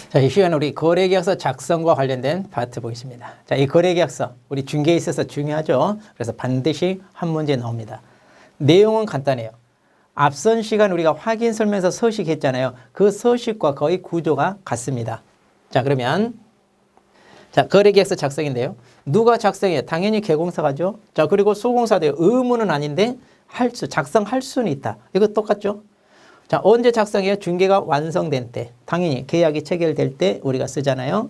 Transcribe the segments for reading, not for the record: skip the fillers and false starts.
자, 이 시간에 우리 거래계약서 작성과 관련된 파트 보겠습니다. 자, 이 거래계약서 우리 중개에 있어서 중요하죠. 그래서 반드시 한 문제 나옵니다. 내용은 간단해요. 앞선 시간 우리가 확인 설명서 서식 했잖아요. 그 서식과 거의 구조가 같습니다. 자, 그러면 자, 거래계약서 작성인데요. 누가 작성해요? 당연히 개공사가죠. 자, 그리고 수공사도 의무는 아닌데 작성할 수는 있다. 이거 똑같죠? 자, 언제 작성해요? 중개가 완성된 때. 당연히 계약이 체결될 때 우리가 쓰잖아요.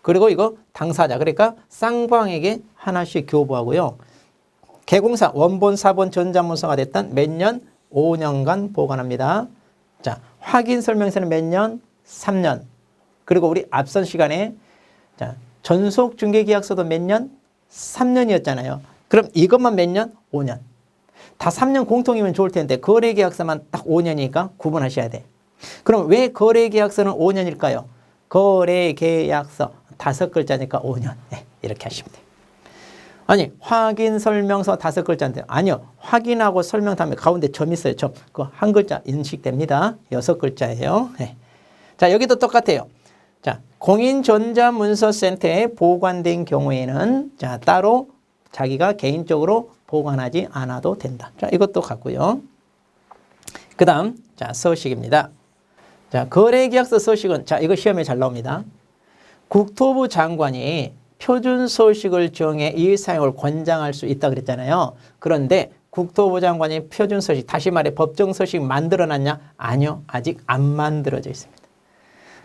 그리고 이거 당사자, 그러니까 쌍방에게 하나씩 교부하고요. 개공사, 원본, 사본, 전자문서가 됐던 몇 년? 5년간 보관합니다. 자, 확인 설명서는 몇 년? 3년. 그리고 우리 앞선 시간에 자, 전속 중개계약서도 몇 년? 3년이었잖아요. 그럼 이것만 몇 년? 5년. 다 3년 공통이면 좋을 텐데 거래계약서만 딱 5년이니까 구분하셔야 돼. 그럼 왜 거래계약서는 5년일까요? 거래계약서 5글자니까 5년. 네, 이렇게 하시면 돼요. 아니, 확인설명서 5글자인데 아니요. 확인하고 설명 다음에 가운데 점 있어요. 점. 그거 한 글자 인식됩니다. 6글자예요. 네. 자, 여기도 똑같아요. 자, 공인전자문서센터에 보관된 경우에는 자, 따로 자기가 개인적으로 보관하지 않아도 된다. 자, 이것도 같고요. 그 다음, 자, 서식입니다. 자, 거래계약서 서식은, 자, 이거 시험에 잘 나옵니다. 국토부 장관이 표준 서식을 정해 이 사용을 권장할 수 있다 그랬잖아요. 그런데 국토부 장관이 표준 서식, 다시 말해 법정 서식 만들어놨냐? 아니요. 아직 안 만들어져 있습니다.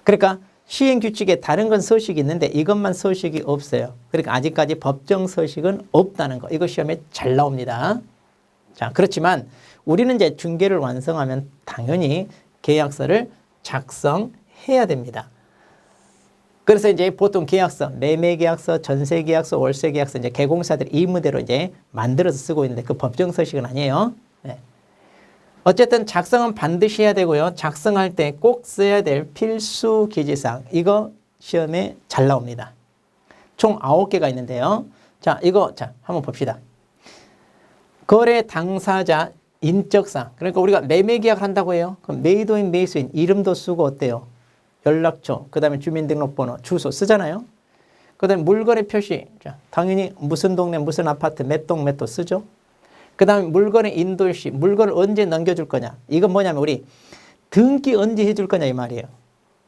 그러니까 시행 규칙에 다른 건 서식이 있는데 이것만 서식이 없어요. 그러니까 아직까지 법정 서식은 없다는 거. 이거 시험에 잘 나옵니다. 자, 그렇지만 우리는 이제 중개를 완성하면 당연히 계약서를 작성해야 됩니다. 그래서 이제 보통 계약서, 매매계약서, 전세계약서, 월세계약서 이제 개공사들이 의무대로 이제 만들어서 쓰고 있는데 그 법정 서식은 아니에요. 네. 어쨌든 작성은 반드시 해야 되고요. 작성할 때 꼭 써야 될 필수 기지사항. 이거 시험에 잘 나옵니다. 총 9개가 있는데요. 자, 이거 자, 한번 봅시다. 거래 당사자 인적사항. 그러니까 우리가 매매 계약을 한다고 해요. 그럼 매도인, 매수인 이름도 쓰고 어때요? 연락처, 그 다음에 주민등록번호, 주소 쓰잖아요. 그 다음에 물건의 표시. 자, 당연히 무슨 동네, 무슨 아파트, 몇 동, 몇 도 쓰죠. 그 다음에 물건의 인도일시, 물건을 언제 넘겨줄 거냐. 이건 뭐냐면 우리 등기 언제 해줄 거냐 이 말이에요.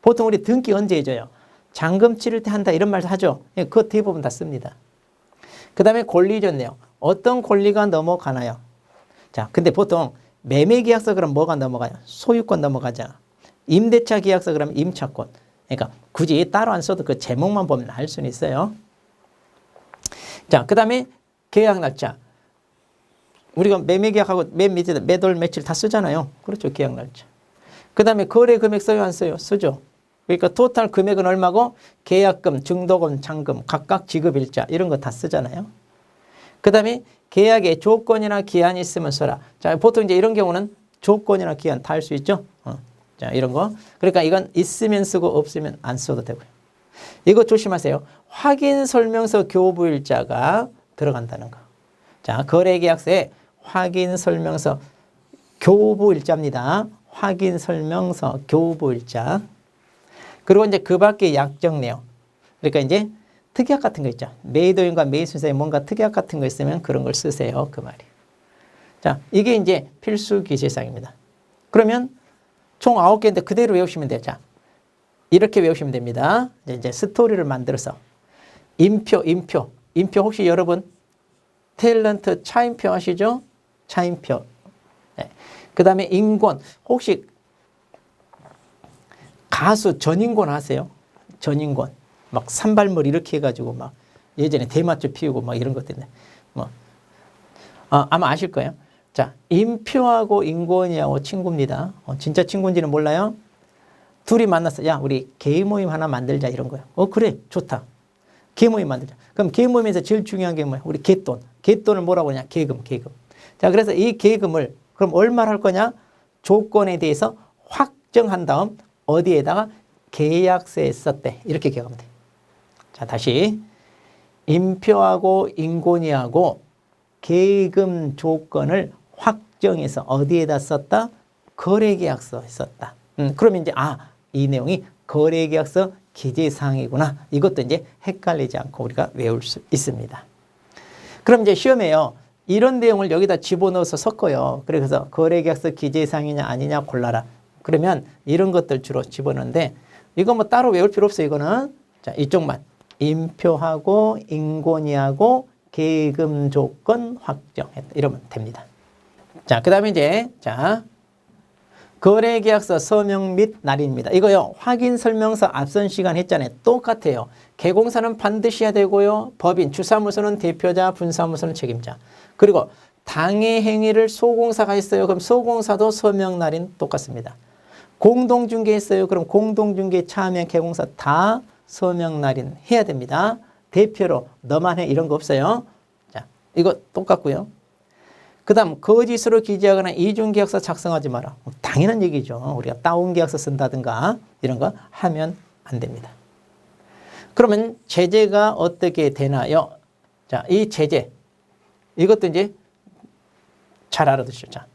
보통 우리 등기 언제 해줘요? 잔금 치를 때 한다 이런 말 하죠. 그거 대부분 다 씁니다. 그 다음에 권리전 내용. 어떤 권리가 넘어가나요? 자, 근데 보통 매매계약서 그럼 뭐가 넘어가요? 소유권 넘어가잖아. 임대차 계약서 그러면 임차권. 그러니까 굳이 따로 안 써도 그 제목만 보면 알 수는 있어요. 자, 그 다음에 계약 날짜. 우리가 매매계약하고 맨 밑에다 매도일 며칠 다 쓰잖아요. 그렇죠. 계약 날짜. 그 다음에 거래 금액 써요 안 써요? 쓰죠. 그러니까 토탈 금액은 얼마고 계약금, 증도금, 잔금, 각각 지급일자 이런 거 다 쓰잖아요. 그 다음에 계약에 조건이나 기한이 있으면 써라. 자, 보통 이제 이런 경우는 조건이나 기한 다 할 수 있죠. 자, 이런 거. 그러니까 이건 있으면 쓰고 없으면 안 써도 되고요. 이거 조심하세요. 확인 설명서 교부일자가 들어간다는 거. 자, 거래계약서에 확인 설명서 교부일자입니다. 확인 설명서 교부일자. 그리고 이제 그 밖에 약정 내용. 그러니까 이제 특약 같은 거 있죠. 매도인과 매수인 사이에 뭔가 특약 같은 거 있으면 그런 걸 쓰세요. 그 말이에요. 자, 이게 이제 필수 기재사항입니다. 그러면 총 9개인데 그대로 외우시면 돼요. 자, 이렇게 외우시면 됩니다. 이제 스토리를 만들어서 인표 혹시 여러분 탤런트 차인표 아시죠? 차인표. 네. 그 다음에 인권. 혹시 가수 전인권 아세요? 전인권. 막 산발머리 이렇게 해가지고 막 예전에 대마초 피우고 막 이런 것들. 아마 아실 거예요. 자, 인표하고 인권이하고 친구입니다. 진짜 친구인지는 몰라요? 둘이 만났어. 야, 우리 개인 모임 하나 만들자 이런 거야. 그래. 좋다. 개인 모임 만들자. 그럼 개인 모임에서 제일 중요한 게 뭐야? 우리 갯돈. 갯돈을 뭐라고 하냐? 계금. 자, 그래서 이 계금을 그럼 얼마를 할 거냐? 조건에 대해서 확정한 다음 어디에다가 계약서에 썼대. 이렇게 기억하면 돼. 자, 다시 인표하고 인권이하고 계금 조건을 확정해서 어디에다 썼다? 거래계약서에 썼다. 그러면 이제 이 내용이 거래계약서 기재사항이구나. 이것도 이제 헷갈리지 않고 우리가 외울 수 있습니다. 그럼 이제 시험에요. 이런 내용을 여기다 집어넣어서 섞어요. 그래서 거래계약서 기재사항이냐 아니냐 골라라. 그러면 이런 것들 주로 집어넣는데 이거 뭐 따로 외울 필요 없어요. 이거는 자 이쪽만 인표하고 인권위하고 계금 조건 확정했다. 이러면 됩니다. 자, 그 다음에 이제 자 거래계약서 서명 및 날인입니다. 이거요. 확인설명서 앞선 시간 했잖아요. 똑같아요. 개공사는 반드시 해야 되고요. 법인, 주사무소는 대표자, 분사무소는 책임자. 그리고 당해 행위를 소공사가 했어요. 그럼 소공사도 서명 날인 똑같습니다. 공동중개 했어요. 그럼 공동중개 참여 개공사 다 서명 날인 해야 됩니다. 대표로 너만 해 이런 거 없어요. 자, 이거 똑같고요. 그 다음 거짓으로 기재하거나 이중계약서 작성하지 마라. 당연한 얘기죠. 우리가 다운계약서 쓴다든가 이런 거 하면 안 됩니다. 그러면 제재가 어떻게 되나요? 자, 이 제재 이것도 이제 잘 알아두시죠. 자,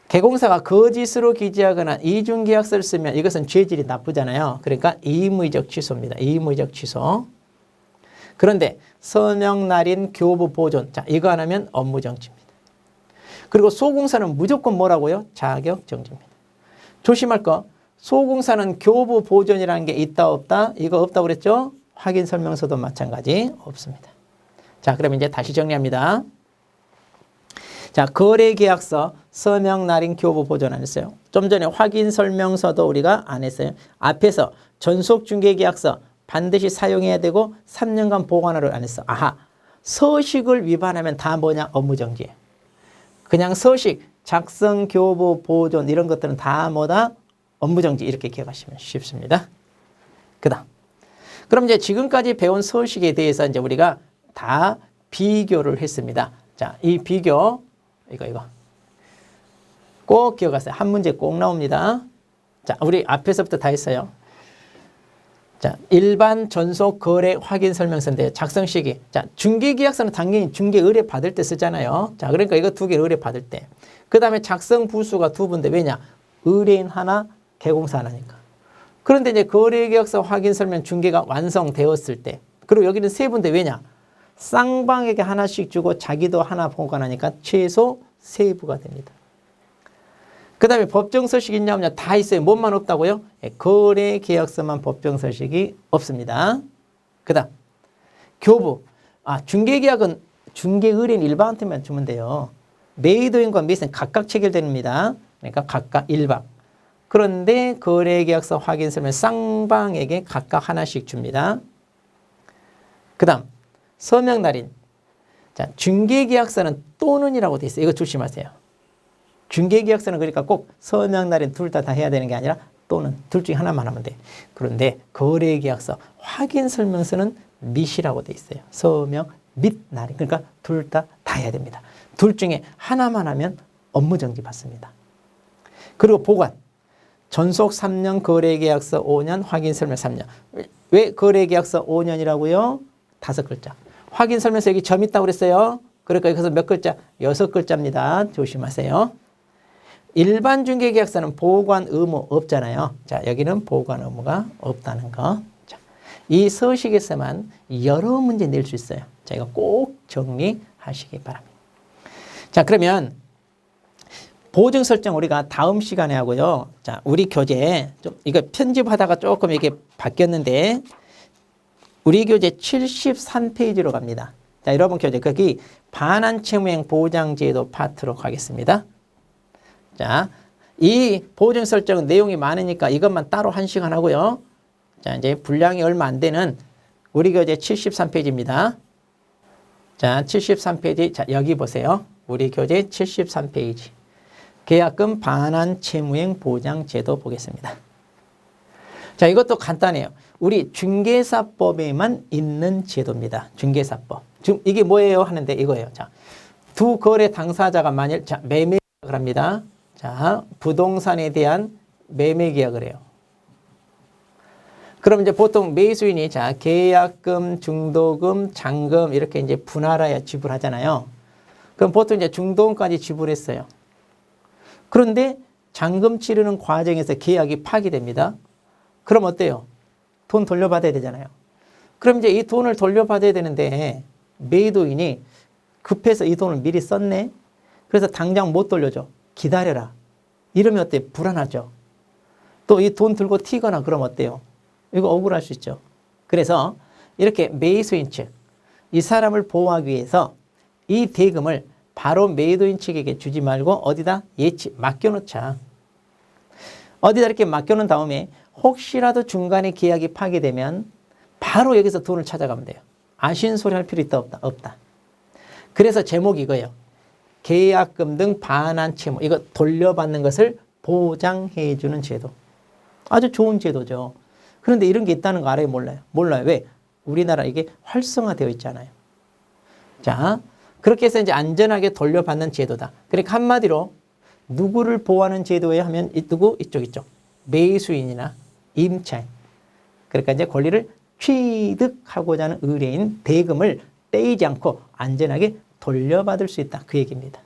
개공사가 거짓으로 기재하거나 이중계약서를 쓰면 이것은 죄질이 나쁘잖아요. 그러니까 의무의적 취소입니다. 의무의적 취소. 그런데 서명 날인 교부 보존. 자, 이거 안 하면 업무정지입니다. 그리고 소공사는 무조건 뭐라고요? 자격정지입니다. 조심할 거. 소공사는 교부 보존이라는 게 있다 없다? 이거 없다고 그랬죠? 확인설명서도 마찬가지 없습니다. 자, 그럼 이제 다시 정리합니다. 자, 거래계약서 서명 날인 교부 보존 안 했어요. 좀 전에 확인설명서도 우리가 안 했어요. 앞에서 전속중개계약서 반드시 사용해야 되고 3년간 보관하를 안 했어. 서식을 위반하면 다 뭐냐? 업무정지예요. 그냥 서식, 작성, 교부, 보존 이런 것들은 다 뭐다? 업무정지 이렇게 기억하시면 쉽습니다. 그 다음. 그럼 이제 지금까지 배운 서식에 대해서 이제 우리가 다 비교를 했습니다. 자, 이 비교, 이거. 꼭 기억하세요. 한 문제 꼭 나옵니다. 자, 우리 앞에서부터 다 했어요. 자, 일반 전속 거래 확인 설명서인데 작성 시기. 자, 중개계약서는 당연히 중개 의뢰 받을 때 쓰잖아요. 자, 그러니까 이거 두 개 의뢰 받을 때. 그 다음에 작성 부수가 두 분인데 왜냐? 의뢰인 하나, 개공사 하나니까. 그런데 이제 거래계약서 확인 설명 중개가 완성되었을 때. 그리고 여기는 세 분인데 왜냐? 쌍방에게 하나씩 주고 자기도 하나 보관하니까 최소 세 부가 됩니다. 그 다음에 법정서식이 있냐 없냐 다 있어요. 뭐만 없다고요? 거래계약서만 법정서식이 없습니다. 그 다음 교부. 중개계약은 중개의뢰인 일방한테만 주면 돼요. 매도인과 매수인 각각 체결됩니다. 그러니까 각각 일방. 그런데 거래계약서 확인서면 쌍방에게 각각 하나씩 줍니다. 그 다음 서명날인. 자, 중개계약서는 또는이라고 돼 있어요. 이거 조심하세요. 중개계약서는 그러니까 꼭 서명날인 둘 다 해야 되는 게 아니라 또는 둘 중에 하나만 하면 돼. 그런데 거래계약서 확인설명서는 밋이라고 돼 있어요. 서명 및 날인. 그러니까 둘 다 해야 됩니다. 둘 중에 하나만 하면 업무정지 받습니다. 그리고 보관. 전속 3년 거래계약서 5년 확인설명 3년. 왜 거래계약서 5년이라고요? 5글자. 확인설명서 여기 점 있다고 그랬어요. 그러니까 여기서 몇 글자? 6글자입니다. 조심하세요. 일반 중개계약서는 보관 의무 없잖아요. 자, 여기는 보관 의무가 없다는 거. 자, 이 서식에서만 여러 문제 낼 수 있어요. 자, 이거 꼭 정리하시기 바랍니다. 자, 그러면 보증 설정 우리가 다음 시간에 하고요. 자, 우리 교재 좀 이거 편집하다가 조금 이렇게 바뀌었는데 우리 교재 73페이지로 갑니다. 자, 여러분 교재 거기 반환채무행 보장제도 파트로 가겠습니다. 자, 이 보증 설정은 내용이 많으니까 이것만 따로 1시간 하고요. 자, 이제 분량이 얼마 안 되는 우리 교재 73페이지입니다. 자, 73페이지. 자, 여기 보세요. 우리 교재 73페이지. 계약금 반환채무행 보장제도 보겠습니다. 자, 이것도 간단해요. 우리 중개사법에만 있는 제도입니다. 중개사법. 지금 이게 뭐예요? 하는데 이거예요. 자, 두 거래 당사자가 만일 매매 계약을 합니다. 자, 부동산에 대한 매매 계약을 해요. 그럼 이제 보통 매수인이 계약금, 중도금, 잔금 이렇게 이제 분할하여 지불하잖아요. 그럼 보통 이제 중도금까지 지불했어요. 그런데 잔금 치르는 과정에서 계약이 파기됩니다. 그럼 어때요? 돈 돌려받아야 되잖아요. 그럼 이제 이 돈을 돌려받아야 되는데 매도인이 급해서 이 돈을 미리 썼네. 그래서 당장 못 돌려줘. 기다려라. 이러면 어때? 불안하죠. 또 이 돈 들고 튀거나 그럼 어때요? 이거 억울할 수 있죠. 그래서 이렇게 매수인 측, 이 사람을 보호하기 위해서 이 대금을 바로 매도인 측에게 주지 말고 어디다 맡겨놓자. 어디다 이렇게 맡겨놓은 다음에 혹시라도 중간에 계약이 파기되면 바로 여기서 돈을 찾아가면 돼요. 아쉬운 소리 할 필요 있다 없다? 없다. 그래서 제목이 이거예요. 계약금 등 반환 채무, 이거 돌려받는 것을 보장해 주는 제도. 아주 좋은 제도죠. 그런데 이런 게 있다는 거 알아요? 몰라요? 몰라요. 왜? 우리나라 이게 활성화되어 있잖아요. 자, 그렇게 해서 이제 안전하게 돌려받는 제도다. 그러니까 한마디로 누구를 보호하는 제도에 하면 누구? 이쪽. 매수인이나 임차인. 그러니까 이제 권리를 취득하고자 하는 의뢰인 대금을 떼이지 않고 안전하게 돌려받을 수 있다. 그 얘기입니다.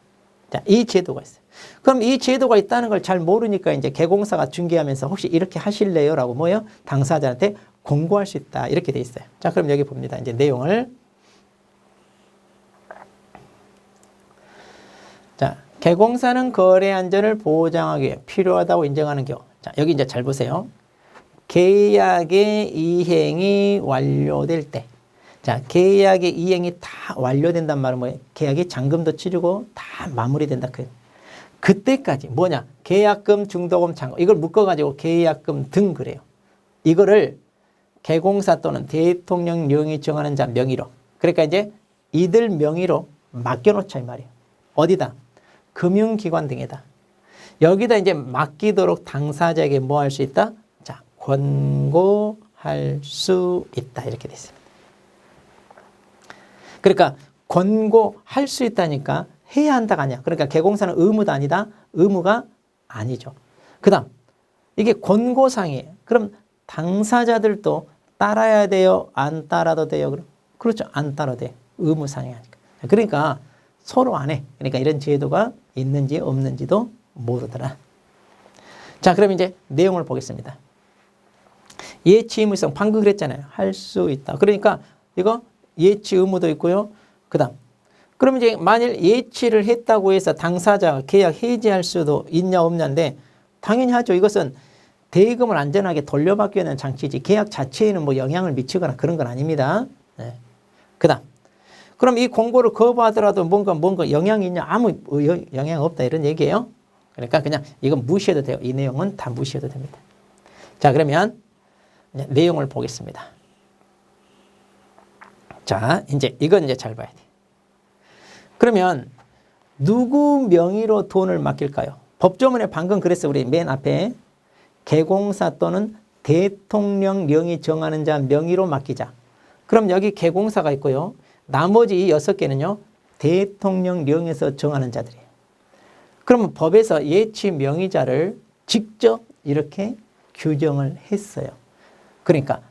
자, 이 제도가 있어요. 그럼 이 제도가 있다는 걸 잘 모르니까 이제 개공사가 중개하면서 혹시 이렇게 하실래요? 라고 뭐예요? 당사자한테 공고할 수 있다. 이렇게 돼 있어요. 자, 그럼 여기 봅니다. 이제 내용을. 자, 개공사는 거래 안전을 보장하기 위해 필요하다고 인정하는 경우. 자, 여기 이제 잘 보세요. 계약의 이행이 완료될 때. 자, 계약의 이행이 다 완료된단 말은 뭐예요? 계약이 잔금도 치르고 다 마무리된다. 그때까지 뭐냐? 계약금, 중도금, 잔금. 이걸 묶어가지고 계약금 등 그래요. 이거를 개공사 또는 대통령령이 정하는 자 명의로. 그러니까 이제 이들 명의로 맡겨놓자 이 말이에요. 어디다? 금융기관 등에다. 여기다 이제 맡기도록 당사자에게 뭐 할 수 있다? 자, 권고할 수 있다. 이렇게 돼 있습니다. 그러니까 권고할 수 있다니까 해야 한다가 아니야. 그러니까 개공사는 의무도 아니다. 의무가 아니죠. 그 다음 이게 권고사항이에요. 그럼 당사자들도 따라야 돼요? 안 따라도 돼요? 그럼 그렇죠. 안 따라도 돼. 의무사항이 아니까. 그러니까 서로 안 해. 그러니까 이런 제도가 있는지 없는지도 모르더라. 자, 그럼 이제 내용을 보겠습니다. 예치 의무성 방금 그랬잖아요. 할 수 있다. 그러니까 이거 예치 의무도 있고요. 그 다음 그럼 이제 만일 예치를 했다고 해서 당사자가 계약 해지할 수도 있냐 없냐인데 당연히 하죠. 이것은 대금을 안전하게 돌려받기 위한 장치지 계약 자체에는 뭐 영향을 미치거나 그런 건 아닙니다. 네. 그 다음 그럼 이 공고를 거부하더라도 뭔가 영향이 있냐? 아무 영향 없다 이런 얘기예요. 그러니까 그냥 이건 무시해도 돼요. 이 내용은 다 무시해도 됩니다. 자, 그러면 내용을 보겠습니다. 자, 이건 이제 잘 봐야 돼. 그러면 누구 명의로 돈을 맡길까요? 법조문에 방금 그랬어요. 우리 맨 앞에 개공사 또는 대통령령이 정하는 자 명의로 맡기자. 그럼 여기 개공사가 있고요. 나머지 이 6개는요. 대통령령에서 정하는 자들이에요. 그러면 법에서 예치 명의자를 직접 이렇게 규정을 했어요. 그러니까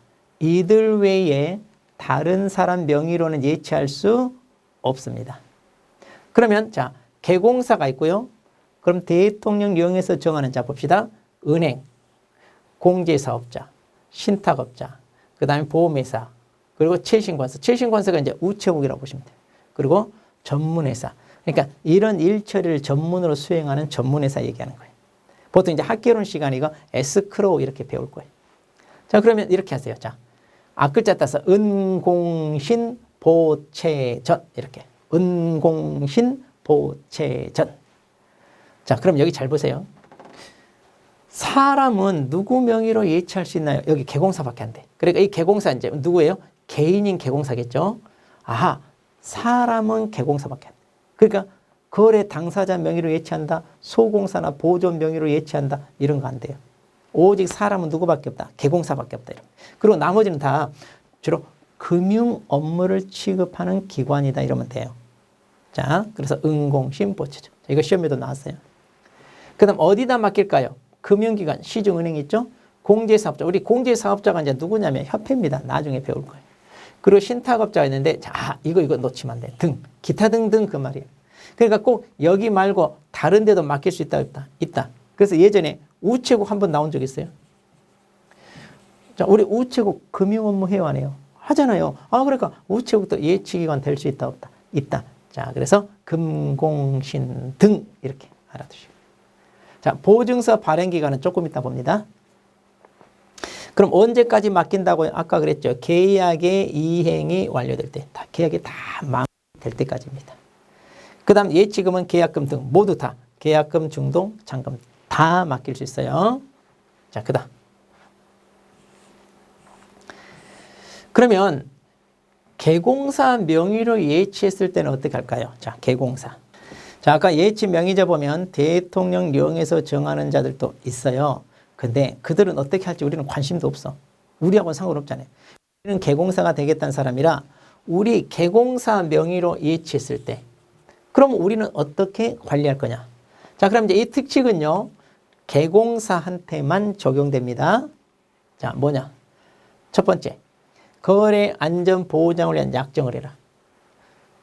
이들 외에 다른 사람 명의로는 예치할 수 없습니다. 그러면 자, 개공사가 있고요. 그럼 대통령령에서 정하는 자 봅시다. 은행, 공제사업자, 신탁업자, 그 다음에 보험회사, 그리고 최신관서. 최신관서가 이제 우체국이라고 보시면 돼요. 그리고 전문회사. 그러니까 이런 일처리를 전문으로 수행하는 전문회사 얘기하는 거예요. 보통 이제 학개론 시간에 이거 에스크로우 이렇게 배울 거예요. 자, 그러면 이렇게 하세요. 자, 앞글자 따서 은공신 보채전 이렇게. 은공신 보채전. 자, 그럼 여기 잘 보세요. 사람은 누구 명의로 예치할 수 있나요? 여기 개공사밖에 안 돼. 그러니까 이 개공사 이제 누구예요? 개인인 개공사겠죠. 아하, 사람은 개공사밖에 안 돼. 그러니까 거래 당사자 명의로 예치한다. 소공사나 보존 명의로 예치한다. 이런 거 안 돼요. 오직 사람은 누구밖에 없다. 개공사밖에 없다. 이런. 그리고 나머지는 다 주로 금융 업무를 취급하는 기관이다. 이러면 돼요. 자, 그래서 은공신 보채죠. 이거 시험에도 나왔어요. 그 다음 어디다 맡길까요? 금융기관, 시중은행 있죠? 공제사업자. 우리 공제사업자가 이제 누구냐면 협회입니다. 나중에 배울 거예요. 그리고 신탁업자가 있는데, 자, 이거 놓치면 안 돼. 등, 기타 등등 그 말이에요. 그러니까 꼭 여기 말고 다른 데도 맡길 수 있다, 없다? 있다. 그래서 예전에 우체국 한번 나온 적 있어요. 자, 우리 우체국 금융 업무 해요, 안 해요? 하잖아요. 아, 그러니까 우체국도 예치기관 될 수 있다, 없다? 있다. 자, 그래서 금공신 등 이렇게 알아두시고. 자, 보증서 발행 기간은 조금 이따 봅니다. 그럼 언제까지 맡긴다고요? 아까 그랬죠. 계약의 이행이 완료될 때. 다 계약이 다 마무리될 때까지입니다. 그 다음 예치금은 계약금 등 모두 다 계약금, 중동, 잔금 다 맡길 수 있어요. 자, 그 다음. 그러면 개공사 명의로 예치했을 때는 어떻게 할까요? 자, 개공사. 자, 아까 예치 명의자 보면 대통령령에서 정하는 자들도 있어요. 근데 그들은 어떻게 할지 우리는 관심도 없어. 우리하고는 상관없잖아요. 우리는 개공사가 되겠다는 사람이라 우리 개공사 명의로 예치했을 때 그럼 우리는 어떻게 관리할 거냐? 자, 그럼 이제 이 특칙은요. 개공사한테만 적용됩니다. 자, 뭐냐? 첫 번째. 거래 안전 보장을 위한 약정을 해라.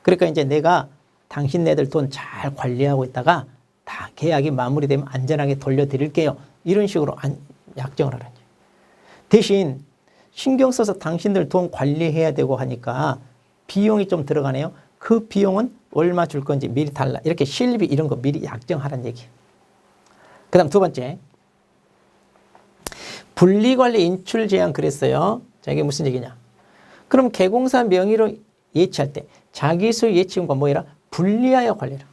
그러니까 이제 내가 당신네들 돈 잘 관리하고 있다가 다 계약이 마무리되면 안전하게 돌려드릴게요. 이런 식으로 약정을 하라죠. 대신 신경 써서 당신들 돈 관리해야 되고 하니까 비용이 좀 들어가네요. 그 비용은 얼마 줄 건지 미리 달라. 이렇게 실비 이런 거 미리 약정하라는 얘기예요. 그 다음 두 번째. 분리관리 인출 제한 그랬어요. 자, 이게 무슨 얘기냐. 그럼 개공사 명의로 예치할 때 자기소 예치금과 뭐 해라? 분리하여 관리라.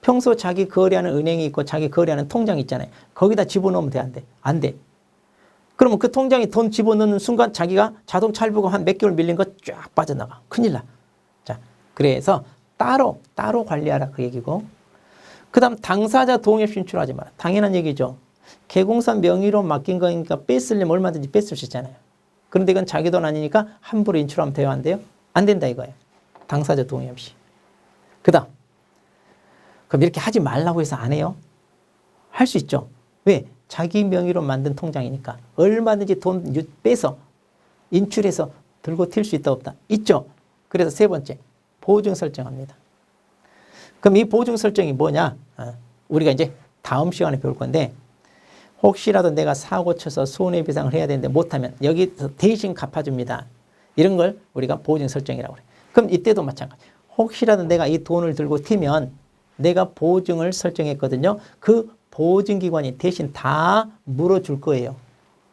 평소 자기 거래하는 은행이 있고 자기 거래하는 통장이 있잖아요. 거기다 집어넣으면 돼, 안 돼? 안 돼. 그러면 그 통장에 돈 집어넣는 순간 자기가 자동차 할부금 한 몇 개월 밀린 거 쫙 빠져나가. 큰일 나. 자, 그래서 따로 관리하라 그 얘기고. 그 다음 당사자 동의 없이 인출하지 마라. 당연한 얘기죠. 개공사 명의로 맡긴 거니까 뺐으려면 얼마든지 뺐을 수 있잖아요. 그런데 이건 자기 돈 아니니까 함부로 인출하면 돼요, 안 돼요? 안 된다 이거예요. 당사자 동의 없이. 그 다음. 그럼 이렇게 하지 말라고 해서 안 해요? 할 수 있죠. 왜? 자기 명의로 만든 통장이니까. 얼마든지 돈 빼서 인출해서 들고 튈 수 있다 없다? 있죠. 그래서 세 번째. 보증 설정합니다. 그럼 이 보증 설정이 뭐냐? 우리가 이제 다음 시간에 배울 건데 혹시라도 내가 사고 쳐서 손해배상을 해야 되는데 못하면 여기서 대신 갚아줍니다. 이런 걸 우리가 보증 설정이라고 그래요. 그럼 이때도 마찬가지. 혹시라도 내가 이 돈을 들고 튀면 내가 보증을 설정했거든요. 그 보증기관이 대신 다 물어줄 거예요.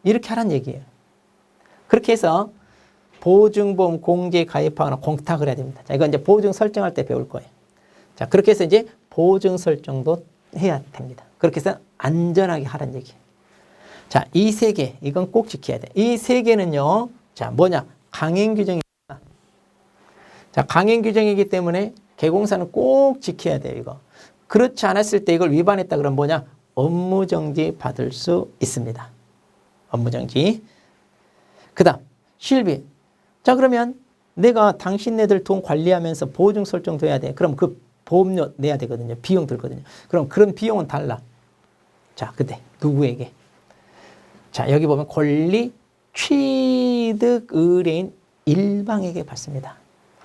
이렇게 하라는 얘기예요. 그렇게 해서 보증보험 공제에 가입하거나 공탁을 해야 됩니다. 자, 이건 이제 보증 설정할 때 배울 거예요. 자, 그렇게 해서 이제 보증 설정도 해야 됩니다. 그렇게 해서 안전하게 하라는 얘기예요. 자, 이 세 개, 이건 꼭 지켜야 돼. 이 세 개는요, 자, 뭐냐? 강행 규정입니다. 자, 강행 규정이기 때문에 개공사는 꼭 지켜야 돼요, 이거. 그렇지 않았을 때 이걸 위반했다 그러면 뭐냐? 업무정지 받을 수 있습니다. 업무정지. 그 다음, 실비. 자, 그러면 내가 당신네들 돈 관리하면서 보증 설정도 해야 돼. 그럼 그 보험료 내야 되거든요. 비용 들거든요. 그럼 그런 비용은 달라. 자, 근데 누구에게? 자, 여기 보면 권리 취득 의뢰인 일방에게 받습니다.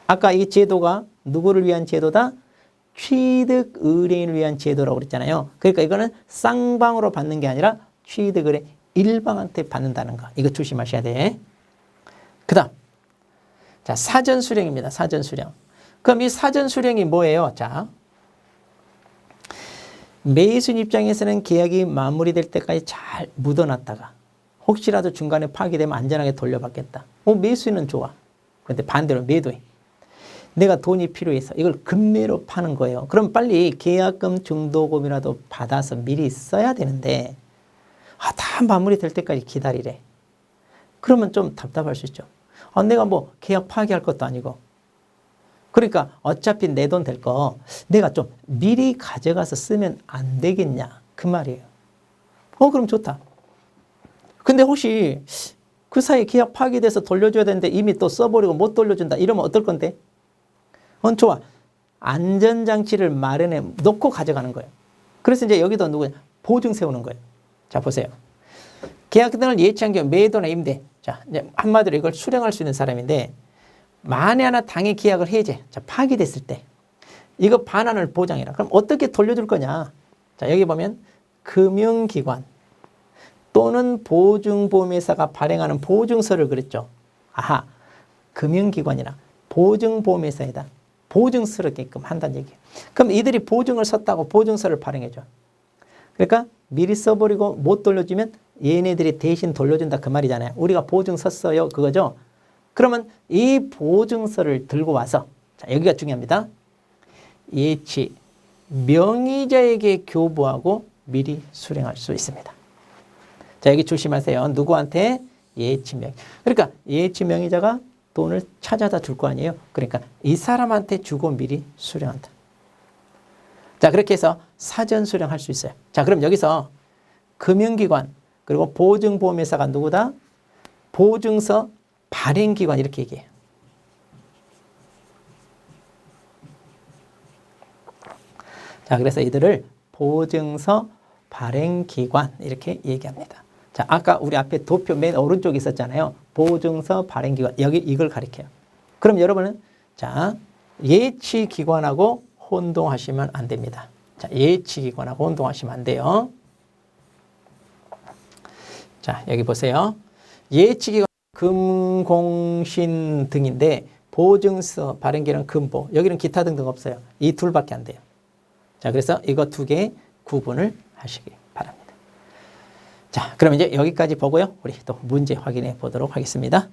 아까 이 제도가 누구를 위한 제도다? 취득 의뢰인을 위한 제도라고 그랬잖아요. 그러니까 이거는 쌍방으로 받는 게 아니라 취득 의뢰 일방한테 받는다는 거. 이거 조심하셔야 돼. 그 다음. 자, 사전 수령입니다. 사전 수령. 그럼 이 사전 수령이 뭐예요? 자, 매수인 입장에서는 계약이 마무리될 때까지 잘 묻어놨다가 혹시라도 중간에 파기되면 안전하게 돌려받겠다. 매수인은 좋아. 그런데 반대로 매도인. 내가 돈이 필요해서 이걸 급매로 파는 거예요. 그럼 빨리 계약금 중도금이라도 받아서 미리 써야 되는데 다 마무리될 때까지 기다리래. 그러면 좀 답답할 수 있죠. 내가 뭐 계약 파기할 것도 아니고 그러니까 어차피 내 돈 될 거 내가 좀 미리 가져가서 쓰면 안 되겠냐 그 말이에요. 그럼 좋다. 근데 혹시 그 사이에 계약 파기돼서 돌려줘야 되는데 이미 또 써버리고 못 돌려준다 이러면 어떨 건데? 좋아. 안전장치를 마련해 놓고 가져가는 거예요. 그래서 이제 여기도 누구냐? 보증 세우는 거예요. 자, 보세요. 계약 등을 예치한 경우 매도나 임대. 자, 이제 한마디로 이걸 수령할 수 있는 사람인데 만에 하나 당해 계약을 해제. 자, 파기됐을 때 이거 반환을 보장해라. 그럼 어떻게 돌려줄 거냐? 자, 여기 보면 금융기관 또는 보증보험회사가 발행하는 보증서를 그랬죠. 아하, 금융기관이나 보증보험회사에다 보증서를 게끔 한다는 얘기예요. 그럼 이들이 보증을 섰다고 보증서를 발행해줘. 그러니까 미리 써버리고 못 돌려주면 얘네들이 대신 돌려준다 그 말이잖아요. 우리가 보증 섰어요 그거죠. 그러면 이 보증서를 들고 와서 자, 여기가 중요합니다. 예치 명의자에게 교부하고 미리 수령할 수 있습니다. 자, 여기 조심하세요. 누구한테? 예치 명의. 그러니까 예치 명의자가 돈을 찾아다 줄 거 아니에요. 그러니까 이 사람한테 주고 미리 수령한다. 자, 그렇게 해서 사전 수령할 수 있어요. 자, 그럼 여기서 금융기관 그리고 보증보험회사가 누구다? 보증서 발행기관 이렇게 얘기해요. 자, 그래서 이들을 보증서 발행기관 이렇게 얘기합니다. 자, 아까 우리 앞에 도표 맨 오른쪽에 있었잖아요. 보증서 발행기관. 여기 이걸 가리켜요. 그럼 여러분은 자, 예치기관하고 혼동하시면 안 됩니다. 자, 예치기관하고 혼동하시면 안 돼요. 자, 여기 보세요. 예치기관 금공신 등인데 보증서 발행기는 금보. 여기는 기타 등등 없어요. 이 둘밖에 안 돼요. 자, 그래서 이거 두 개 구분을 하시기 바랍니다. 자, 그럼 이제 여기까지 보고요. 우리 또 문제 확인해 보도록 하겠습니다.